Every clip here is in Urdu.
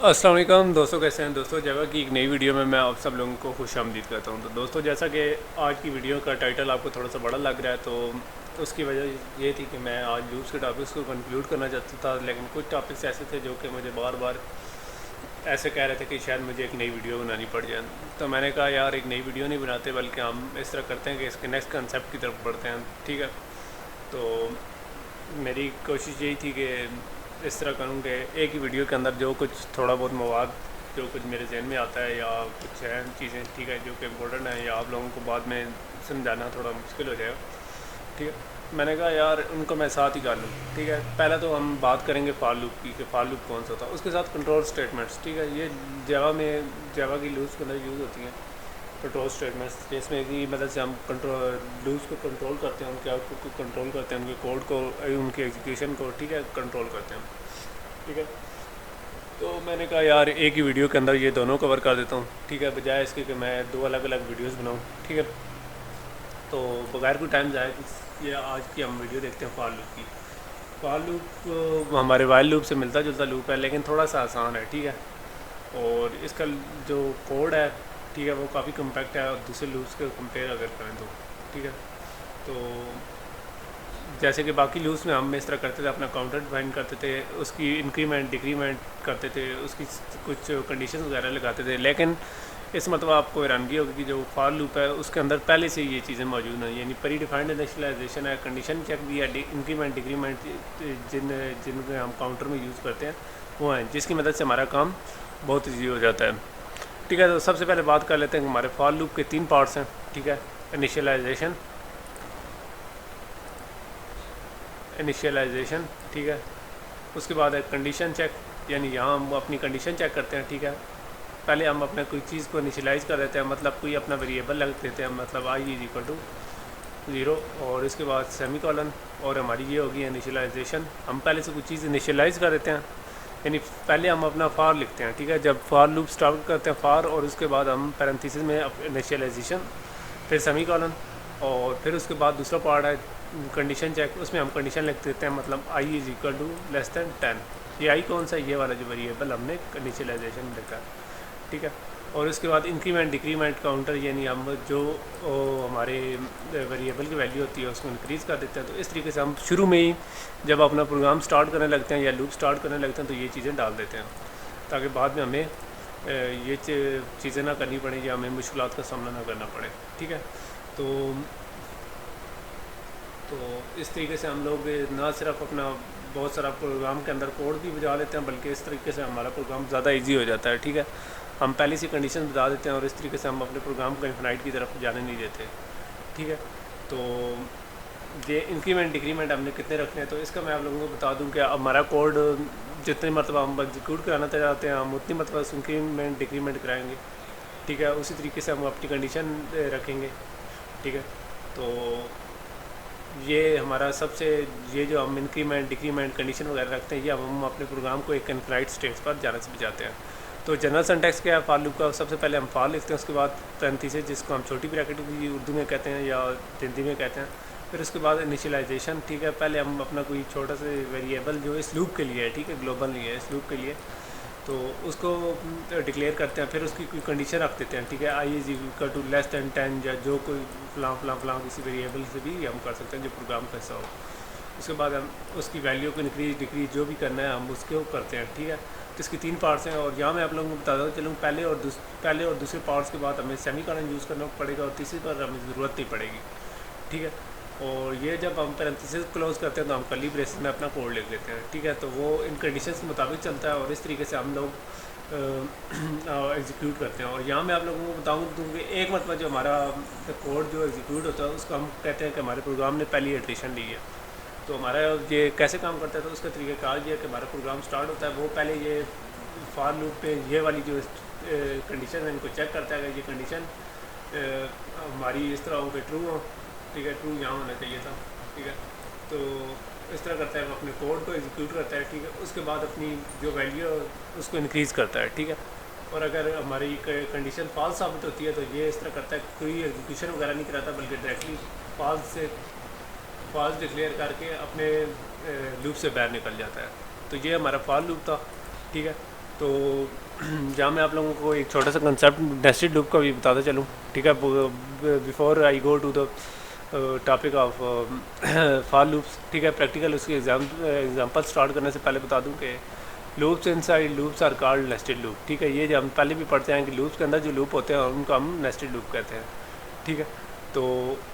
السلام علیکم دوستوں، کیسے ہیں دوستوں؟ جگہ کی ایک نئی ویڈیو میں آپ سب لوگوں کو خوش آمدید کرتا ہوں۔ تو دوستوں، جیسا کہ آج کی ویڈیو کا ٹائٹل آپ کو تھوڑا سا بڑا لگ رہا ہے، تو اس کی وجہ یہ تھی کہ میں آج لوپس کے ٹاپکس کو کنکلوڈ کرنا چاہتا تھا، لیکن کچھ ٹاپکس ایسے تھے جو کہ مجھے بار بار ایسے کہہ رہے تھے کہ شاید مجھے ایک نئی ویڈیو بنانی پڑ جائے۔ تو میں نے کہا یار ایک نئی ویڈیو نہیں بناتے، بلکہ ہم اس طرح کرتے ہیں کہ اس کے نیکسٹ کنسیپٹ کی طرف بڑھتے ہیں، ٹھیک ہے؟ تو میری کوشش یہی تھی کہ اس طرح کروں کہ ایک ہی ویڈیو کے اندر جو کچھ تھوڑا بہت مواد جو کچھ میرے ذہن میں آتا ہے یا کچھ ہے چیزیں، ٹھیک ہے، جو کہ امپورٹنٹ ہیں یا آپ لوگوں کو بعد میں سمجھانا تھوڑا مشکل ہو جائے گا، ٹھیک ہے؟ میں نے کہا یار ان کو میں ساتھ ہی کر لوں، ٹھیک ہے؟ پہلے تو ہم بات کریں گے فار لوپ کی کہ فار لوپ کون سا ہوتا ہے، اس کے ساتھ کنٹرول اسٹیٹمنٹس، ٹھیک ہے؟ یہ جاوا کی لوپس کے اندر یوز ہوتی ہیں کنٹرول اسٹیٹمنٹس، جس میں کی مدد سے ہم لوپس کو کنٹرول کرتے ہیں، ان کے آؤٹ پٹ کو کنٹرول کرتے ہیں، ان کے کوڈ کو، ان کی ایگزیکیوشن کو، ٹھیک ہے، کنٹرول کرتے ہیں، ٹھیک ہے؟ تو میں نے کہا یار ایک ہی ویڈیو کے اندر یہ دونوں کور کر دیتا ہوں، ٹھیک ہے، بجائے اس کے کہ میں دو الگ الگ ویڈیوز بناؤں، ٹھیک ہے؟ تو بغیر کوئی ٹائم ضائع یہ آج کی ہم ویڈیو دیکھتے ہیں فار لوپ کی۔ فار لوپ ہمارے وائل لوپ سے ملتا جلتا لوپ ہے، لیکن تھوڑا سا آسان ہے، ٹھیک ہے؟ اور اس کا جو کوڈ ہے، ٹھیک ہے، وہ کافی کمپیکٹ ہے اور دوسرے لوپس کے کمپیئر اگر کریں تو، ٹھیک ہے؟ تو جیسے کہ باقی لوپس میں ہم اس طرح کرتے تھے، اپنا کاؤنٹر ڈیفائن کرتے تھے، اس کی انکریمنٹ ڈیکریمنٹ کرتے تھے، اس کی کچھ کنڈیشنز وغیرہ لگاتے تھے، لیکن اس مرتبہ آپ کو حیرانگی ہوگی کہ جو فار لوپ ہے اس کے اندر پہلے سے یہ چیزیں موجود ہیں، یعنی پری ڈیفائنڈ انیشلائزیشن ہے، کنڈیشن چیک بھی ہے، انکریمنٹ ڈیکریمنٹ جن کو ہم کاؤنٹر میں یوز کرتے ہیں وہ ہیں، جس کی مدد سے ہمارا کام بہت ایزی ہو جاتا ہے، ٹھیک ہے؟ تو سب سے پہلے بات کر لیتے ہیں کہ ہمارے فار لوپ کے تین پارٹس ہیں، ٹھیک ہے؟ انیشیلائزیشن، ٹھیک ہے؟ اس کے بعد ہے کنڈیشن چیک، یعنی یہاں ہم اپنی کنڈیشن چیک کرتے ہیں، ٹھیک ہے؟ پہلے ہم اپنے کوئی چیز کو انیشلائز کر دیتے ہیں، مطلب کوئی اپنا ویریبل لگ دیتے ہیں، مطلب آئی از اکول ٹو 0، اور اس کے بعد سیمی کولن، اور ہماری یہ ہوگی انیشلائزیشن۔ ہم پہلے سے کوئی چیز انیشلائز کر دیتے ہیں، یعنی پہلے ہم اپنا فار لکھتے ہیں، ٹھیک ہے؟ جب فار لوپ سٹارٹ کرتے ہیں فار، اور اس کے بعد ہم پیرنتھیسس میں انیشلائزیشن، پھر سیمی کولن، اور پھر اس کے بعد دوسرا پارٹ ہے کنڈیشن چیک، اس میں ہم کنڈیشن لکھ دیتے ہیں، مطلب آئی از اکول ٹو لیس دین 10۔ یہ آئی کون سا ہے؟ یہ والا جو ویریبل ہم نے انیشلائزیشن میں لکھا ہے، ٹھیک ہے؟ اور اس کے بعد انکریمنٹ ڈیکریمنٹ کاؤنٹر، یعنی ہم جو ہمارے ویریبل کی ویلیو ہوتی ہے اس کو انکریز کر دیتے ہیں۔ تو اس طریقے سے ہم شروع میں ہی جب اپنا پروگرام سٹارٹ کرنے لگتے ہیں یا لوپ سٹارٹ کرنے لگتے ہیں تو یہ چیزیں ڈال دیتے ہیں، تاکہ بعد میں ہمیں یہ چیزیں نہ کرنی پڑیں یا ہمیں مشکلات کا سامنا نہ کرنا پڑے، ٹھیک ہے؟ تو اس طریقے سے ہم لوگ نہ صرف اپنا بہت سارا پروگرام کے اندر کوڈ بھی بجا لیتے ہیں، بلکہ اس طریقے سے ہمارا پروگرام زیادہ ایزی ہو جاتا ہے، ٹھیک ہے؟ ہم پہلے سی کنڈیشن بتا دیتے ہیں اور اس طریقے سے ہم اپنے پروگرام کو انفینائٹ کی طرف جانے نہیں دیتے، ٹھیک ہے؟ تو یہ انکریمنٹ ڈیکریمنٹ ہم نے کتنے رکھنے ہیں، تو اس کا میں آپ لوگوں کو بتا دوں کہ ہمارا کوڈ جتنی مرتبہ ہم ایگزیکیوٹ کرانا چاہتے ہیں ہم اتنی مرتبہ انکریمنٹ ڈیکریمنٹ کرائیں گے، ٹھیک ہے؟ اسی طریقے سے ہم اپنی کنڈیشن رکھیں گے، ٹھیک ہے؟ تو یہ ہمارا سب سے یہ جو ہم انکریمنٹ ڈیکریمنٹ کنڈیشن وغیرہ رکھتے ہیں، یہ ہم اپنے پروگرام کو ایک انفینائٹ اسٹیٹس پر جانے سے بچاتے ہیں۔ تو جنرل سنٹیکس کیا ہے فار لوپ کا؟ سب سے پہلے ہم فار لکھتے ہیں، اس کے بعد پیرنتھیسس جس کو ہم چھوٹی بریکٹ بھی اردو میں کہتے ہیں یا ہندی میں کہتے ہیں، پھر اس کے بعد انیشلائزیشن، ٹھیک ہے؟ پہلے ہم اپنا کوئی چھوٹا سا ویریبل جو اس لوپ کے لیے ہے، ٹھیک ہے، گلوبل نہیں ہے، اس لوپ کے لیے، تو اس کو ڈکلیئر کرتے ہیں، پھر اس کی کوئی کنڈیشن رکھ دیتے ہیں، ٹھیک ہے؟ آئی از اکول ٹو لیس دین 10، یا جو کوئی فلاں فلاں فلاں کسی ویریبل سے بھی ہم کر سکتے ہیں جو پروگرام کا حصہ ہو۔ اس کے بعد ہم اس کی ویلیو کو انکریز ڈکریز جو بھی کرنا ہے ہم اس کو کرتے ہیں، ٹھیک ہے؟ تو اس کی تین پارٹس ہیں، اور یہاں میں آپ لوگوں کو بتا دوں چلوں پہلے اور دوسرے پارٹس کے بعد ہمیں سیمی کولن یوز کرنا پڑے گا، اور تیسری پر ہمیں ضرورت نہیں پڑے گی، ٹھیک ہے؟ اور یہ جب ہم پیرنتھیسس کلوز کرتے ہیں تو ہم کرلی بریسز میں اپنا کوڈ لکھ لیتے ہیں، ٹھیک ہے؟ تو وہ ان کنڈیشنز کے مطابق چلتا ہے اور اس طریقے سے ہم لوگ ایگزیکیوٹ کرتے ہیں۔ اور یہاں میں آپ لوگوں کو بتاؤں کہ ایک مرتبہ جو ہمارا کوڈ جو ایگزیکیوٹ ہوتا ہے اس کو ہم کہتے ہیں کہ ہمارے پروگرام نے پہلی ایٹریشن لی ہے۔ تو ہمارا یہ کیسے کام کرتا ہے؟ تو اس کا طریقہ کار یہ ہے کہ ہمارا پروگرام سٹارٹ ہوتا ہے، وہ پہلے یہ فار لوپ پہ یہ والی جو کنڈیشن ہے ان کو چیک کرتا ہے کہ یہ کنڈیشن ہماری اس طرح ہو کہ ٹرو ہو، ٹھیک ہے؟ ٹرو یہاں ہونا چاہیے تھا، ٹھیک ہے؟ تو اس طرح کرتا ہے، وہ اپنے کوڈ کو ایگزیکیوٹ کرتا ہے، ٹھیک ہے؟ اس کے بعد اپنی جو ویلیو اس کو انکریز کرتا ہے، ٹھیک ہے؟ اور اگر ہماری کنڈیشن فالس ثابت ہوتی ہے تو یہ اس طرح کرتا ہے کہ کوئی ایگزیکیوشن وغیرہ نہیں کراتا، بلکہ ڈائریکٹلی فالس ڈکلیئر کر کے اپنے لوپ سے باہر نکل جاتا ہے۔ تو یہ ہمارا فار لوپ تھا، ٹھیک ہے؟ تو جہاں میں آپ لوگوں کو ایک چھوٹا سا کنسیپٹ نیسٹڈ لوپ کا بھی بتاتا چلوں، ٹھیک ہے، before I go to the topic of for loops, ٹھیک ہے، پریکٹیکل اس کی ایگزامپل اسٹارٹ کرنے سے پہلے بتا دوں کہ loops inside loops are called nested loop, ٹھیک ہے، یہ جو ہم پہلے بھی پڑھتے ہیں کہ لوپس کے اندر جو لوپ ہوتے ہیں ان کو ہم نیسٹڈ لوپ کہتے ہیں، ٹھیک ہے۔ تو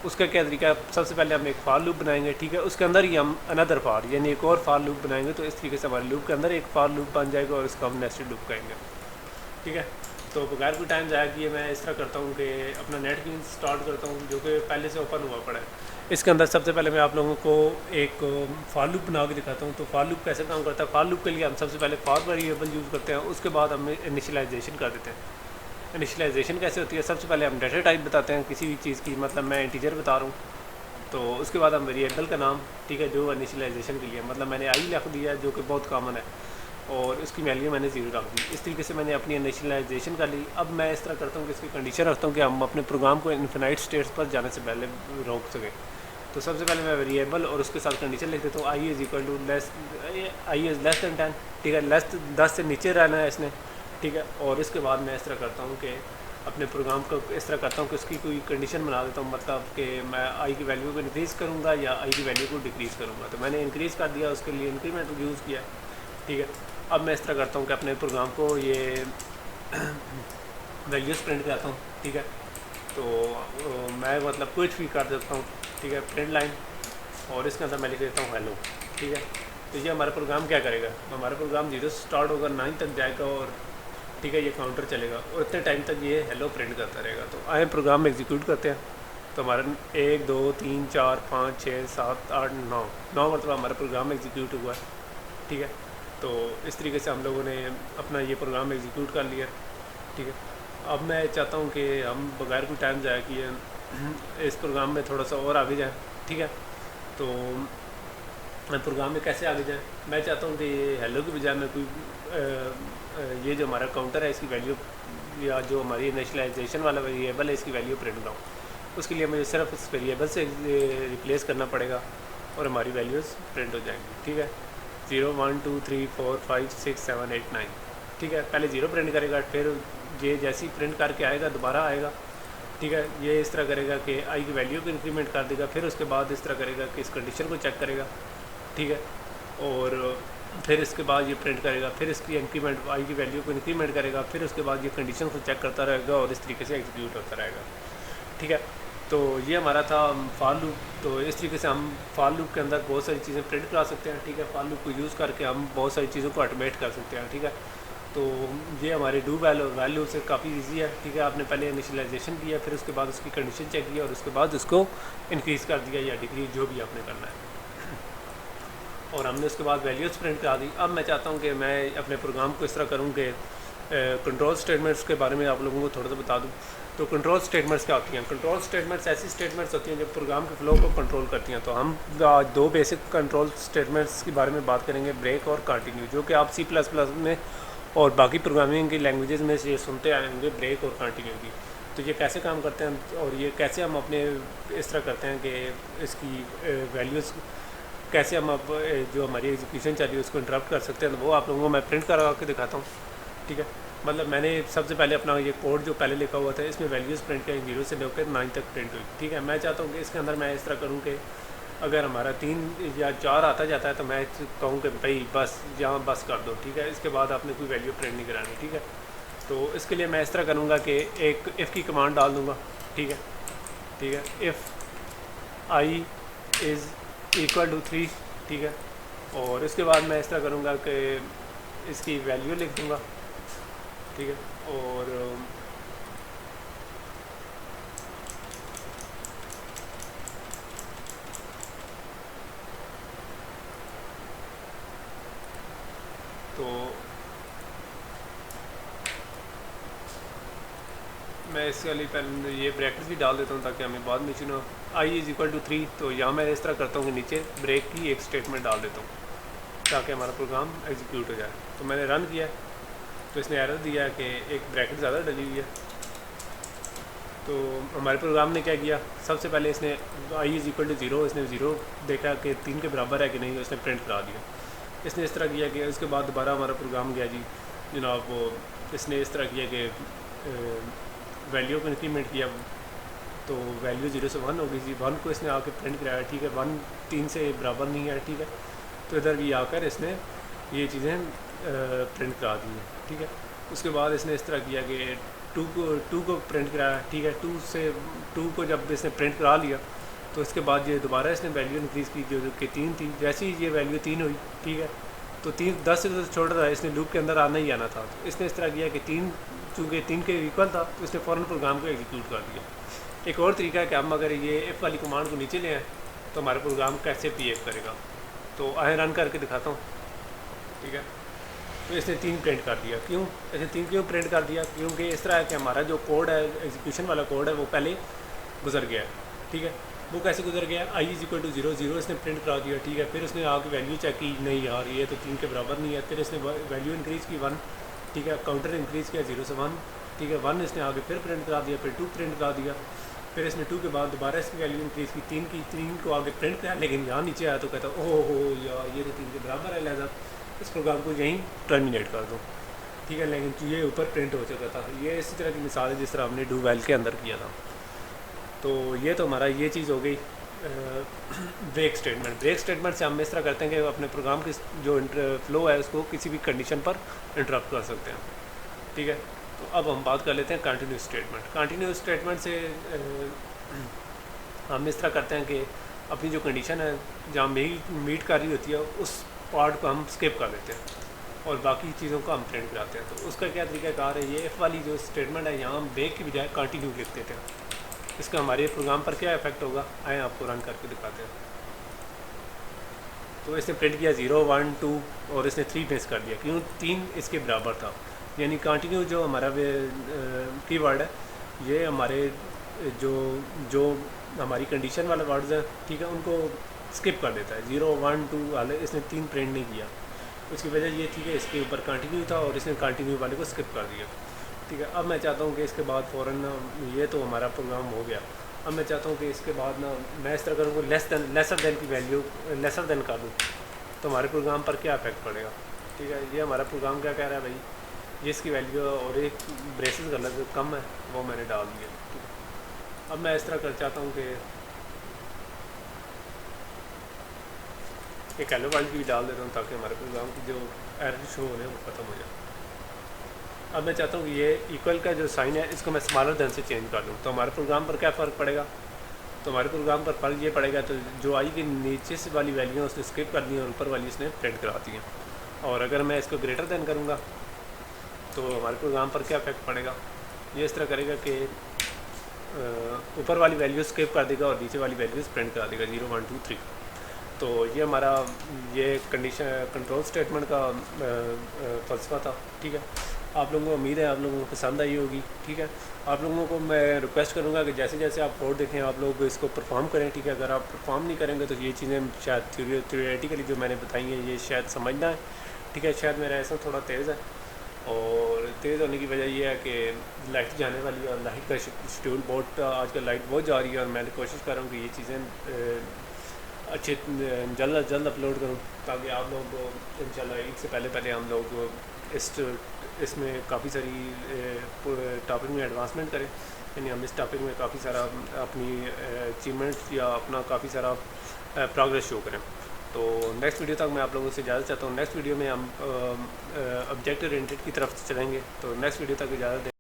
اس کا کیا طریقہ ہے، سب سے پہلے ہم ایک فار لوپ بنائیں گے، ٹھیک ہے، اس کے اندر ہی ہم اندر فار یعنی ایک اور فار لوپ بنائیں گے، تو اس طریقے سے ہمارے لوپ کے اندر ایک فار لوپ بن جائے گا اور اس کو ہم نیسٹڈ لوپ کہیں گے، ٹھیک ہے۔ تو بغیر کوئی ٹائم ضائع کیے میں اس طرح کرتا ہوں کہ اپنا نیٹ بینس اسٹارٹ کرتا ہوں جو کہ پہلے سے اوپن ہوا پڑا ہے۔ اس کے اندر سب سے پہلے میں آپ لوگوں کو ایک فار لوپ بنا کے دکھاتا ہوں۔ تو فار لوپ کیسے کام کرتا ہے، فار لوپ کے لیے ہم سب سے پہلے فار ویریبل یوز کرتے ہیں، اس کے بعد ہم انیشلائزیشن کر دیتے ہیں۔ انیشلائزیشن کیسے ہوتی ہے، سب سے پہلے ہم ڈیٹا ٹائپ بتاتے ہیں کسی بھی چیز کی، مطلب میں انٹیجر بتا رہا ہوں، تو اس کے بعد ہم ویریبل کا نام، ٹھیک ہے، جو انیشلائزیشن کے لیے مطلب میں نے آئی لکھ دیا ہے جو کہ بہت کامن ہے، اور اس کی ویلیو میں نے 0 رکھ دی۔ اس طریقے سے میں نے اپنی انیشلائزیشن کر لی۔ اب میں اس طرح کرتا ہوں کہ اس کی کنڈیشن رکھتا ہوں کہ ہم اپنے پروگرام کو انفینائٹ اسٹیٹس پر جانے سے پہلے روک سکیں۔ تو سب سے پہلے میں ویریبل اور اس کے ساتھ کنڈیشن لکھ دیتا ہوں آئی از اکول ٹو آئی از لیس دین 10، ٹھیک ہے، 10 سے نیچے رہنا ہے اس نے، ٹھیک ہے۔ اور اس کے بعد میں اس طرح کرتا ہوں کہ اپنے پروگرام کو اس طرح کرتا ہوں کہ اس کی کوئی کنڈیشن بنا دیتا ہوں، مطلب کہ میں آئی کی ویلیو کو انکریز کروں گا یا آئی کی ویلیو کو ڈکریز کروں گا۔ تو میں نے انکریز کر دیا، اس کے لیے انکریمنٹ یوز کیا، ٹھیک ہے۔ اب میں اس طرح کرتا ہوں کہ اپنے پروگرام کو یہ ویلیوز پرنٹ کرتا ہوں، ٹھیک ہے۔ تو میں مطلب کچھ بھی کر دیتا ہوں، ٹھیک ہے، پرنٹ لائن، اور اس کے اندر میں لکھ دیتا ہوں ہیلو، ٹھیک ہے۔ تو یہ ہمارا پروگرام کیا کرے گا، ہمارا پروگرام 0 سے اسٹارٹ ہوگا 9 تک جائے گا، اور ٹھیک ہے یہ کاؤنٹر چلے گا، اور اتنے ٹائم تک یہ ہیلو پرنٹ کرتا رہے گا۔ تو آئیں پروگرام ایگزیکیوٹ کرتے ہیں۔ تو ہمارا 1 2 3 4 5 6 7 8 9 مرتبہ ہمارا پروگرام ایگزیکیوٹ ہوا ہے، ٹھیک ہے۔ تو اس طریقے سے ہم لوگوں نے اپنا یہ پروگرام ایگزیکیوٹ کر لیا، ٹھیک ہے۔ اب میں چاہتا ہوں کہ ہم بغیر کوئی ٹائم ضائع کیے اس پروگرام میں تھوڑا سا اور آگے جائیں، ٹھیک ہے۔ تو پروگرام میں کیسے آگے جائیں، میں چاہتا ہوں کہ ہیلو کے بجائے میں کوئی یہ جو ہمارا کاؤنٹر ہے اس کی ویلیو، یا جو ہماری انیشلائزیشن والا ویریبل ہے اس کی ویلیو پرنٹ لاؤں۔ اس کے لیے مجھے صرف اس ویریبل سے ریپلیس کرنا پڑے گا اور ہماری ویلیوز پرنٹ ہو جائیں گی، ٹھیک ہے۔ 0 1 2 3 4 5 6 7 8 9، ٹھیک ہے۔ پہلے 0 پرنٹ کرے گا، پھر یہ جیسی پرنٹ کر کے آئے گا دوبارہ آئے گا، ٹھیک ہے۔ یہ اس طرح کرے گا کہ آئی کی ویلیو کو انکریمنٹ کر دے گا، پھر اس کے بعد اس طرح کرے گا کہ اس کنڈیشن کو چیک کرے گا، ٹھیک ہے، اور پھر اس کے بعد یہ پرنٹ کرے گا، پھر اس کی انکریمنٹ آئی کی ویلیو کو انکریمنٹ کرے گا، پھر اس کے بعد یہ کنڈیشن کو چیک کرتا رہے گا، اور اس طریقے سے ایگزیکیوٹ ہوتا رہے گا، ٹھیک ہے۔ تو یہ ہمارا تھا فار لوپ۔ تو اس طریقے سے ہم فار لوپ کے اندر بہت ساری چیزیں پرنٹ کرا سکتے ہیں، ٹھیک ہے، فار لوپ کو یوز کر کے ہم بہت ساری چیزوں کو آٹومیٹ کر سکتے ہیں، ٹھیک ہے۔ تو یہ ہمارے ڈو ویلیو سے کافی ایزی ہے، ٹھیک ہے۔ آپ نے پہلے انیشلائزیشن کیا، پھر اس کے بعد اس کی کنڈیشن چیک کیا، اور اس کے بعد اس کو انکریز کر دیا یا ڈکریز، جو بھی آپ نے کرنا ہے، اور ہم نے اس کے بعد ویلیوز پرنٹ کرا دی۔ اب میں چاہتا ہوں کہ میں اپنے پروگرام کو اس طرح کروں کہ کنٹرول اسٹیٹمنٹس کے بارے میں آپ لوگوں کو تھوڑا سا بتا دوں۔ تو کنٹرول اسٹیٹمنٹس کیا ہوتی ہیں، کنٹرول اسٹیٹمنٹس ایسی اسٹیٹمنٹس ہوتی ہیں جو پروگرام کے فلو کو کنٹرول کرتی ہیں۔ تو ہم آج 2 بیسک کنٹرول اسٹیٹمنٹس کے بارے میں بات کریں گے، بریک اور کنٹینیو، جو کہ آپ C++ میں اور باقی پروگرامنگ کی لینگویجز میں سے یہ سنتے آئیں گے، بریک اور کنٹینیو کی۔ تو یہ کیسے کام کرتے ہیں، اور یہ کیسے ہم اپنے اس طرح کرتے ہیں کہ اس کی ویلیوز کیسے ہم اب جو ہماری ایگزیکیوشن چل رہی ہے اس کو انٹرپٹ کر سکتے ہیں، تو وہ آپ لوگوں کو میں پرنٹ کرا کے دکھاتا ہوں، ٹھیک ہے۔ مطلب میں نے سب سے پہلے اپنا یہ کوڈ جو پہلے لکھا ہوا تھا اس میں ویلیوز پرنٹ کریں 0 سے لے کر 9 تک پرنٹ ہوئی، ٹھیک ہے۔ میں چاہتا ہوں کہ اس کے اندر میں اس طرح کروں کہ اگر ہمارا 3 یا 4 آتا جاتا ہے تو میں کہوں کہ بھائی بس یہاں بس کر دو، ٹھیک ہے، اس کے بعد آپ نے کوئی ویلیو پرنٹ نہیں کرانی، ٹھیک ہے۔ تو اس کے لیے میں اس طرح کروں گا کہ ایک ایف کی کمانڈ ڈال دوں گا، ٹھیک ہے، ٹھیک ہے، if I is equal to 3، ٹھیک ہے، اور اس کے بعد میں اس طرح کروں گا کہ اس کی ویلیو لکھ دوں گا، ٹھیک ہے، اور تو میں اس کے لیے پہلے یہ بریکٹس بھی ڈال دیتا ہوں تاکہ ہمیں بعد میں چنو آئی از ایکول ٹو 3۔ تو یہاں میں اس طرح کرتا ہوں کہ نیچے بریک کی ایک اسٹیٹمنٹ ڈال دیتا ہوں تاکہ ہمارا پروگرام ایگزیکیوٹ ہو جائے۔ تو میں نے رن کیا تو اس نے ایرر دیا ہے کہ ایک بریکٹ زیادہ ڈلی ہوئی ہے۔ تو ہمارے پروگرام نے کیا کیا، سب سے پہلے اس نے آئی از ایکول ٹو 0، اس نے 0 دیکھا کہ 3 کے برابر ہے کہ نہیں، اس نے پرنٹ کرا دیا۔ اس نے اس طرح کیا کہ اس کے بعد دوبارہ ہمارا پروگرام گیا جی جناب وہ اس نے اس طرح کیا کہ ویلیو کو انکریمنٹ کیا، تو ویلیو 0 سے 1 ہو گئی تھی، 1 کو اس نے آ کے پرنٹ کرایا، ٹھیک ہے، 1 3 سے برابر نہیں ہے، ٹھیک ہے، تو ادھر بھی آ کر اس نے یہ چیزیں پرنٹ کرا دی ہیں، ٹھیک ہے۔ اس کے بعد اس نے اس طرح کیا کہ 2 کو پرنٹ کرایا، ٹھیک ہے، 2 کو جب اس نے پرنٹ کرا لیا تو اس کے بعد یہ دوبارہ اس نے ویلیو انکریز کی جو کہ 3 تھی، جیسے ہی یہ ویلیو 3 ہوئی، ٹھیک ہے، تو 10 سے چھوٹا تھا، اس نے لوپ کے اندر آنا ہی آنا تھا، تو اس نے اس طرح کیا کہ 3 چونکہ 3 کے ایکول تھا تو اس نے فوراً پروگرام کو ایگزیکیوٹ کر دیا۔ ایک اور طریقہ ہے کہ ہم اگر یہ ایف والی کمانڈ کو نیچے لے آئیں تو ہمارا پروگرام کیسے پی ایف کرے گا، تو آئیں رن کر کے دکھاتا ہوں، ٹھیک ہے۔ تو اس نے 3 پرنٹ کر دیا، کیوں اس نے 3 کیوں پرنٹ کر دیا؟ کیونکہ اس طرح ہے کہ ہمارا جو کوڈ ہے ایگزیکیوشن والا کوڈ ہے وہ پہلے گزر گیا ہے، ٹھیک ہے۔ وہ کیسے گزر گیا؟ i=0 0 اس نے پرنٹ کرا دیا، ٹھیک ہے، پھر اس نے آ کے ویلیو چیک کی، نہیں یار یہ تو 3 کے برابر نہیں ہے، پھر اس نے ویلیو انکریز کی 1، ٹھیک ہے، کاؤنٹر انکریز کیا 0 سے 1، ٹھیک ہے، 1 اس نے آگے پھر پرنٹ کرا دیا، پھر 2 پرنٹ کرا دیا، پھر اس نے 2 کے بعد دوبارہ اس کی ویلیو انکریز کی 3 کو آگے پرنٹ کیا، لیکن یہاں نیچے آیا تو کہتا اوہ ہو یار یہ تو 3 کے برابر ہے، لہٰذا اس پروگرام کو یہیں ٹرمینیٹ کر دو، ٹھیک ہے، لیکن یہ اوپر پرنٹ ہو چکا تھا۔ یہ اسی طرح کی مثال ہے جس طرح ہم نے ڈو ویل کے اندر کیا تھا۔ تو یہ تو ہمارا یہ چیز ہو گئی بریک اسٹیٹمنٹ۔ بریک اسٹیٹمنٹ سے ہم اس طرح کرتے ہیں کہ اپنے پروگرام کی جو فلو ہے اس کو کسی بھی کنڈیشن پر انٹرپٹ کر سکتے ہیں، ٹھیک ہے۔ تو اب ہم بات کر لیتے ہیں کنٹینیوس اسٹیٹمنٹ۔ کنٹینیوس اسٹیٹمنٹ سے ہم اس طرح کرتے ہیں کہ اپنی جو کنڈیشن ہے جہاں میٹ کر رہی ہوتی ہے اس پارٹ کو ہم اسکپ کر دیتے ہیں اور باقی چیزوں کو ہم پرنٹ کراتے ہیں۔ تو اس کا کیا طریقہ کار ہے؟ یہ ایف والی جو اسٹیٹمنٹ ہے یہاں ہم بریک کی بجائے کنٹینیو لکھ دیتے ہیں۔ اس کا ہمارے پروگرام پر کیا افیکٹ ہوگا آئیں آپ کو رن کر کے دکھاتے ہیں۔ تو اس نے پرنٹ کیا 0 1 2 اور اس نے 3 مس کر دیا، کیوں؟ 3 اس کے برابر تھا، یعنی کنٹینیو جو ہمارا کی ورڈ ہے یہ ہمارے جو ہماری کنڈیشن والے ورڈز ہیں، ٹھیک ہے، ان کو اسکپ کر دیتا ہے۔ 0 1 2 والے اس نے 3 پرنٹ نہیں کیا، اس کی وجہ یہ تھی کہ اس کے اوپر کنٹینیو تھا اور اس نے کنٹینیو والے کو اسکپ کر دیا، ٹھیک ہے۔ اب میں چاہتا ہوں کہ اس کے بعد فوراً یہ تو ہمارا پروگرام ہو گیا، اب میں چاہتا ہوں کہ اس کے بعد میں اس طرح کروں کہ لیسر دین کی ویلیو لیسر دین کر دوں، تو ہمارے پروگرام پر کیا افیکٹ پڑے گا، ٹھیک ہے۔ یہ ہمارا پروگرام کیا کہہ رہا ہے بھائی، یہ اس کی ویلیو اور ایک بریسز کا لفظ کم ہے وہ میں نے ڈال دیا، ٹھیک ہے۔ اب میں اس طرح چاہتا ہوں کہ ایک ہیلو ورلڈ کی بھی ڈال دیتا ہوں تاکہ ہمارے پروگرام کی جو ایرر شو ہونے وہ ختم ہو جائے۔ اب میں چاہتا ہوں کہ یہ ایکول کا جو سائن ہے اس کو میں اسمالر دین سے چینج کر دوں، تو ہمارے پروگرام پر کیا فرق پڑے گا؟ تو ہمارے پروگرام پر فرق یہ پڑے گا، تو جو آئی کی نیچے سے والی ویلیو اس نے اسکپ کر دی ہیں اور اوپر والی اس نے پرنٹ کرا دی ہیں، اور اگر میں اس کو گریٹر دین کروں گا تو ہمارے پروگرام پر کیا افیکٹ پڑے گا؟ یہ اس طرح کرے گا کہ اوپر والی ویلیو اسکپ کر دے گا اور نیچے والی ویلیوز پرنٹ کرا دے گا 0 1 2 3۔ تو یہ ہمارا یہ کنٹرول اسٹیٹمنٹ کا فلسفہ تھا، ٹھیک ہے۔ آپ لوگوں کو امید ہے آپ لوگوں کو پسند آئی ہوگی، ٹھیک ہے۔ آپ لوگوں کو میں ریکویسٹ کروں گا کہ جیسے جیسے آپ کوڈ دیکھیں آپ لوگ اس کو پرفارم کریں، ٹھیک ہے۔ اگر آپ پرفارم نہیں کریں گے تو یہ چیزیں شاید تھیوریٹیکلی جو میں نے بتائی ہیں یہ شاید سمجھنا ہے، ٹھیک ہے۔ شاید میرا ایسا تھوڑا تیز ہے، اور تیز ہونے کی وجہ یہ ہے کہ لائٹ جانے والی ہے اور لائٹ کا شیڈول بہت آج کل لائٹ بہت جا رہی ہے، اور میں کوشش کر رہا ہوں کہ یہ چیزیں اچھے جلد از جلد اپلوڈ کروں تاکہ آپ لوگ انشاءاللہ عید سے پہلے ہم لوگ اس میں کافی ساری ٹاپک میں ایڈوانسمنٹ کریں، یعنی ہم اس ٹاپک میں کافی سارا اپنی اچیومنٹس یا اپنا کافی سارا پروگریس شو کریں۔ تو نیکسٹ ویڈیو تک میں آپ لوگوں سے اجازت چاہتا ہوں۔ نیکسٹ ویڈیو میں ہم آبجیکٹ اورینٹڈ کی طرف چلیں گے، تو نیکسٹ ویڈیو تک اجازت دیں۔